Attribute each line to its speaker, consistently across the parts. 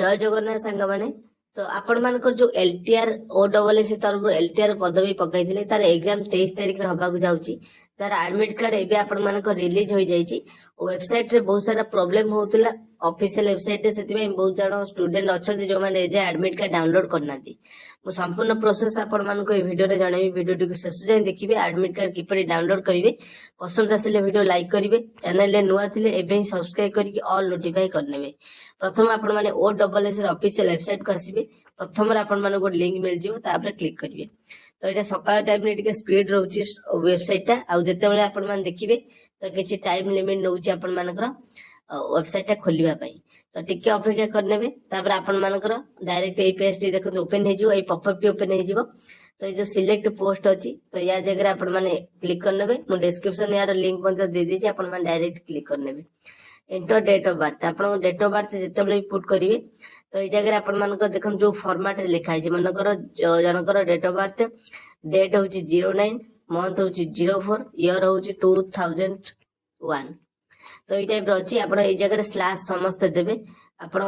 Speaker 1: जय जगन्नाथ सांग मैंने तो आपण मानकर जो एलटीआर ओडब्ल्यूएस तरफ एलटीआर पदवी पकाई तार एग्जाम 23 तारिख हवाक जाऊँगी तार एडमिट कार्ड एबे आपण मानकर रिलीज हो जाइए वेबसाइट रे बहुत सारा प्रॉब्लम होउतला ऑफिशियल वेबसाइट से बहुत जन स्टूडेंट अच्छा जो मैंने एज एडमिट कार्ड डाउनलोड करना मु संपूर्ण प्रोसेस आपण मानक वीडियो रे जणेबी वीडियो टी शेष जाए देखिए एडमिट कार्ड किपरि डाउनलोड करेंगे पसंद आसिले वीडियो लाइक करेंगे चैनल रे नुआ थिले एबे सब्सक्राइब करके ऑल नोटिफाई करनेबे प्रथम आपण माने ओडब्ल्यूएस ऑफिशियल वेबसाइट को आसीबे प्रथम आपण माने लिंक मिल जिवो तापर क्लिक करेंगे तो ये सकाल टाइम रे टिके स्पीड रोची वेबसाइट टा आ जते बेले आपण मान देखिबे तो किछि टाइम लिमिट नउची आपण मानकर वेबसाइट टा खोलिबा पई तो टिके अपेक्षा करनेबे तापर आपण मानकर डायरेक्ट ए पेज टी देखो ओपन हे जिवो ए पॉपअप टी ओपन हे जिवो तो ये जो सिलेक्ट पोस्ट अछि तो या जगह आपण माने क्लिक करनेबे मु डिस्क्रिप्शन यार लिंक पन दे देछि आपण मान डायरेक्ट क्लिक करनेबे एंटर डेट ऑफ बर्थ आपण डेट ऑफ बर्थ जते बेले पुट करिवे तो ये जगह आपण मानकर देखन जो फॉर्मेट रे लिखा है मनकर जनकर डेट ऑफ बर्थ डेट होची 09 मंथ होची 04 ईयर होची 2001 तो ये टाइप रही आप जगह स्लैश समस्त देवे आपण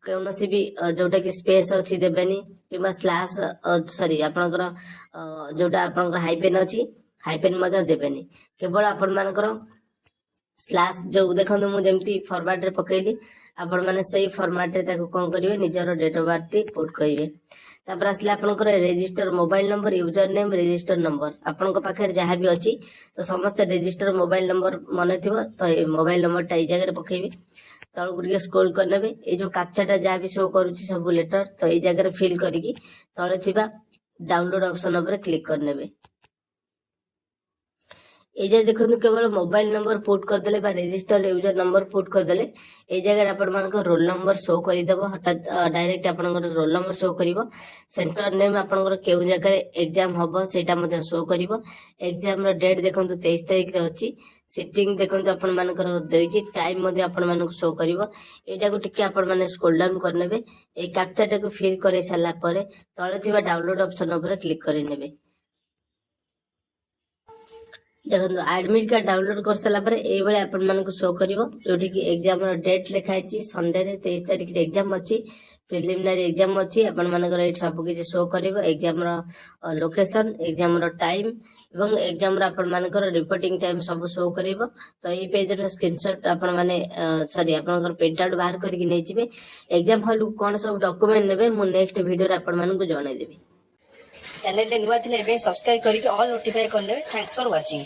Speaker 1: कौन भी जोटा कि स्पेस अच्छी देवेनि कि स्लैश सॉरी आपनकर जोटा आपनकर हाइपेन अच्छी हाइपेन देवेनि केवल आपण मानकर स्लैश जो देखो मुझे फॉर्मेट रे पकेली आपण माने सही फॉर्मेट रे ताको कोन करिवे निजर डेट ऑफ बर्थ पुट करिवे तापर आसले आपनकर register mobile number user name register number आपनक पाखे जहाँ भी अच्छी तो समस्त रजिस्टर मोबाइल नंबर मन थी तो मोबाइल नंबर टा ये जगह पकेबे तलू टे स्क्रोल करने ये जो कैप्चाटा जहाँ भी शो करुच्ची सब लेटर तो ये जगह फिल करिकी तले थिबा डाउनलोड ऑप्शन उपर क्लिक करने ये देखो केवल मोबाइल नंबर पुट करदे रजिस्टर यूजर नंबर पुट करदे ये जगह आपण रोल नंबर शो करदेव हठात डायरेक्ट आप रोल नंबर शो कर सेंटर नेम आपंकर केउ जगह एग्जाम हम से शो कर एग्जाम डेट देखो 23 तारिख रे अच्छी सिटिंग देखो आपण मानकर देछि टाइम आपण मानक शो करिवो एटा को टिके आपण माने स्क्रॉल डाउन करनेबे ए कैप्चाटा को फिल करे साला परे तळे थिबा डाउनलोड ऑप्शन ऊपर क्लिक करि नेबे देखो एडमिट कार्ड डाउनलोड कर सारा पर ये आपण मानक शो करिवो जोठी कि एग्जाम रो डेट लिखा है संडे रे 23 तारिख रे एग्जाम अछि प्रिलिमिनरी एग्जाम अछि आपण मानकर एट सब किछ शो करिवो एग्जाम रो लोकेशन एग्जाम रो टाइम एवं एग्जाम रो आपण मानकर रिपोर्टिंग टाइम सब शो करिवो तो ये पेज रो स्क्रीनशॉट आपण माने सॉरी आपनकर प्रिंट आउट बाहर करके नै जिवे एग्जाम हॉल कोन सब डॉक्यूमेंट नेबे मु नेक्स्ट वीडियो रे आपण मानक जणाई देबी चैनल ले नुवा थिले बे सब्सक्राइब करके ऑल नोटिफाई कर लेबे थैंक्स फॉर वाचिंग।